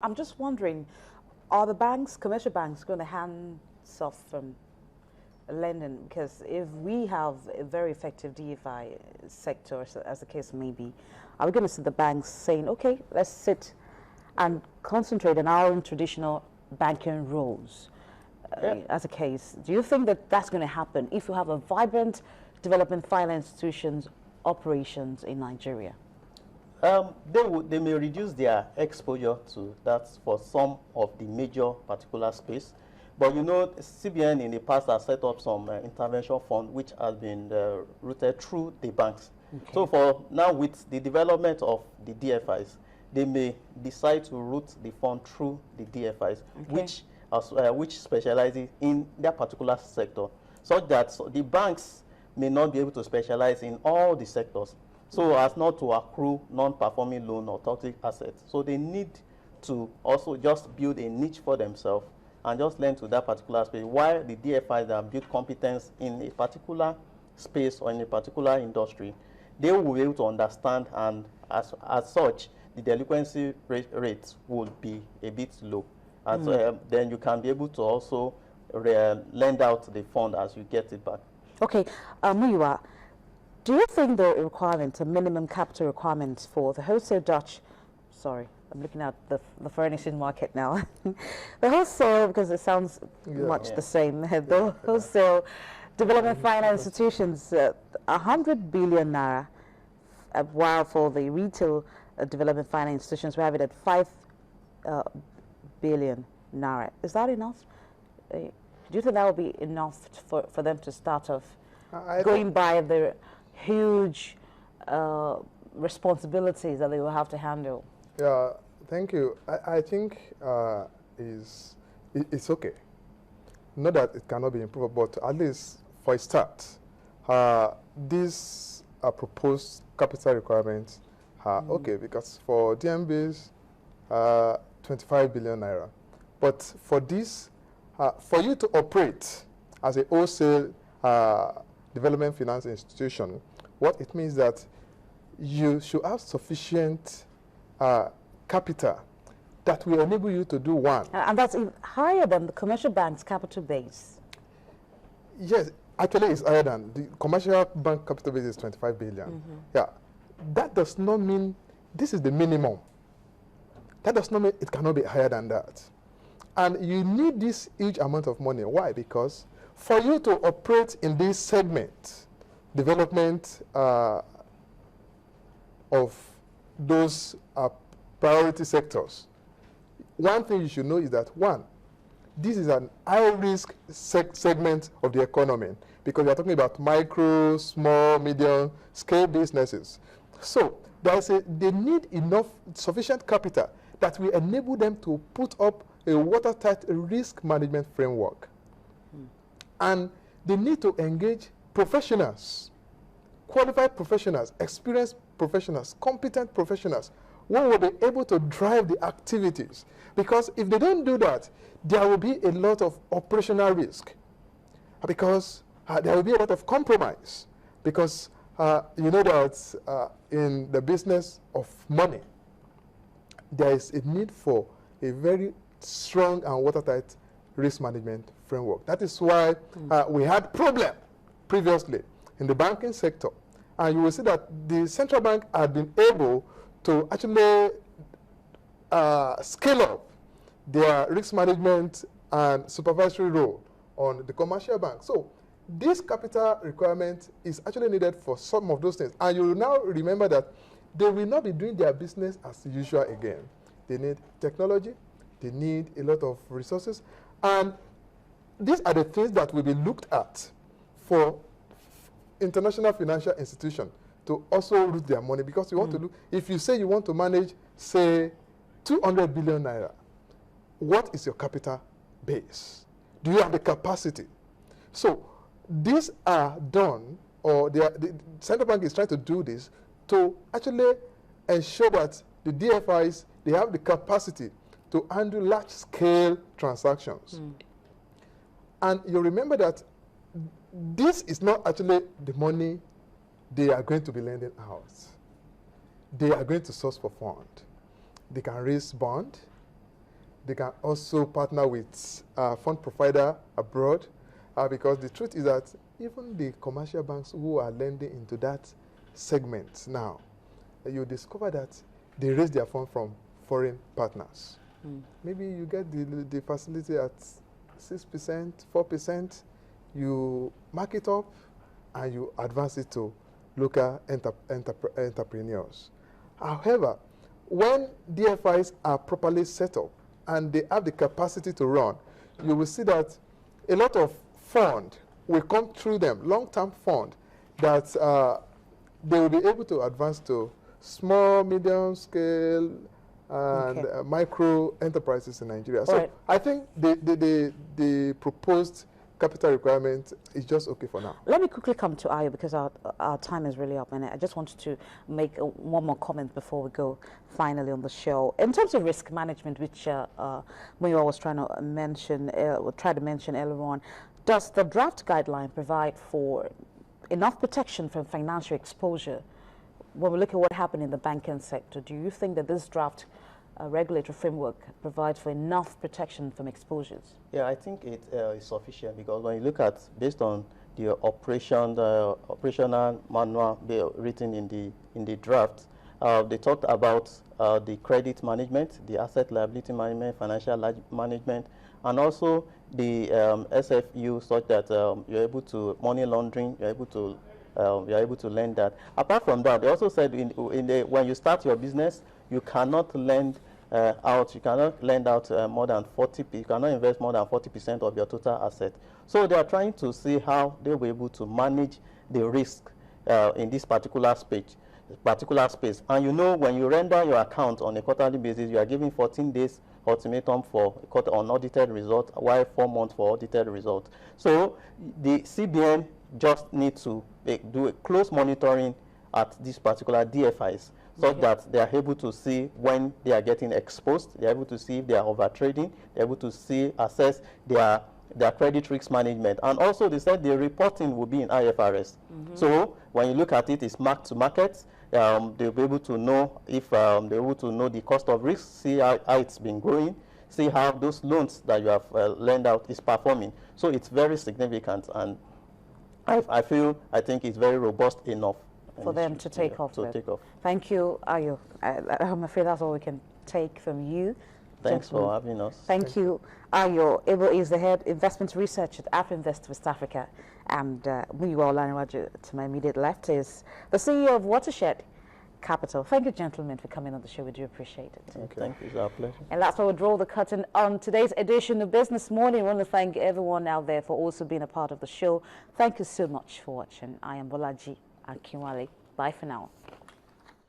I'm just wondering, are the banks, commercial banks, going to hands off from lending? Because if we have a very effective DFI sector, as the case may be, are we going to see the banks saying, okay, let's sit and concentrate on our own traditional banking rules? As a case, do you think that that's going to happen if you have a vibrant development finance institutions operations in Nigeria? They may reduce their exposure to that for some of the major particular space. But you know, CBN in the past has set up some intervention fund which has been routed through the banks. Okay. So for now, with the development of the DFIs, they may decide to route the fund through the DFIs, okay, which specializes in their particular sector, such that the banks may not be able to specialize in all the sectors, so as not to accrue non-performing loan or toxic assets. So they need to also just build a niche for themselves and just lend to that particular space, while the DFIs that have built competence in a particular space or in a particular industry, they will be able to understand, and as such, the delinquency rates would be a bit low. And so, then you can be able to also lend out the fund as you get it back. Okay, Muyiwa, do you think the requirement, a minimum capital requirements for the wholesale Dutch, sorry, I'm looking at the foreign exchange market now, the wholesale, because it sounds much the same, the wholesale development finance institutions, 100 billion naira, while for the retail development finance institutions, we have it at 5 billion naira. Is that enough? Do you think that would be enough for them to start off going by the huge responsibilities that they will have to handle? Yeah, thank you. I think it's okay. Not that it cannot be improved, but at least for a start, these proposed capital requirements are okay, because for DMBs, 25 billion naira. But for this, for you to operate as a wholesale development finance institution, what it means that you should have sufficient capital that will enable you to do one. And that's higher than the commercial bank's capital base. Yes, actually it's higher than the commercial bank capital base is 25 billion. Yeah, that does not mean this is the minimum. That does not mean it cannot be higher than that. And you need this huge amount of money. Why? Because for you to operate in this segment, development of those priority sectors, one thing you should know is that, one, this is an high-risk segment of the economy, because we are talking about micro, small, medium scale businesses. So they need enough, sufficient capital that will enable them to put up a watertight risk management framework. And they need to engage professionals, qualified professionals, experienced professionals, competent professionals, who will be able to drive the activities. Because if they don't do that, there will be a lot of operational risk, because there will be a lot of compromise, because you know that in the business of money, there is a need for a very strong and watertight risk management framework. That is why we had problem previously in the banking sector. And you will see that the central bank had been able to actually scale up their risk management and supervisory role on the commercial bank. So this capital requirement is actually needed for some of those things. And you will now remember that they will not be doing their business as usual again. They need technology, they need a lot of resources, and these are the things that will be looked at for international financial institutions to also route their money, because you want to look, if you say you want to manage, say, 200 billion naira, what is your capital base? Do you have the capacity? So these are done, or the central bank is trying to do this to actually ensure that the DFIs, they have the capacity to handle large-scale transactions. And you remember that this is not actually the money they are going to be lending out. They are going to source for fund. They can raise bond, they can also partner with fund provider abroad, because the truth is that even the commercial banks who are lending into that segment now, you discover that they raise their fund from foreign partners. Maybe you get the facility at 6%, 4%, you mark it up and you advance it to local entrepreneurs. However, when DFIs are properly set up and they have the capacity to run, you will see that a lot of fund will come through them, long-term fund, that they will be able to advance to small, medium scale, and micro enterprises in Nigeria. So I think the proposed capital requirement is just okay for now. Let me quickly come to Ayo, because our time is really up, and I just wanted to make one more comment before we go finally on the show. In terms of risk management, which Muyiwa was trying to mention, earlier on, does the draft guideline provide for enough protection from financial exposure? When we look at what happened in the banking sector, do you think that this draft regulatory framework provides for enough protection from exposures? Yeah, I think it is sufficient, because when you look at, based on the operational manual written in the draft, they talked about the credit management, the asset liability management, financial management, and also the SFU, such that you're able to money laundering, you're able to lend that. Apart from that, they also said when you start your business, you cannot lend out more than 40%, you cannot invest more than 40% of your total asset. So they are trying to see how they will be able to manage the risk in this particular space. And you know, when you render your account on a quarterly basis, you are giving 14 days ultimatum for unaudited result, while 4 months for audited result. So the CBN just needs to do a close monitoring at these particular DFIs, such that they are able to see when they are getting exposed, they are able to see if they are overtrading, they are able to assess their credit risk management. And also they said the reporting will be in IFRS. So when you look at it, it's mark to market. They'll be able to know if they're able to know the cost of risk, see how it's been growing, see how those loans that you have lent out is performing. So it's very significant, and I think it's very robust enough for them to take off. Thank you, Ayo. I'm afraid that's all we can take from you. Thanks for having us. Thank you, Ayo. Ebo is the head investment research at AfriInvest West Africa, and Muyiwa Olanrewaju, to my immediate left, is the CEO of Watershed Capital. Thank you, gentlemen, for coming on the show. We do appreciate it. Thank you. It's our pleasure. And that's where we'll draw the curtain on today's edition of Business Morning. I want to thank everyone out there for also being a part of the show. Thank you so much for watching. I am Bolaji Akinwale. Bye for now.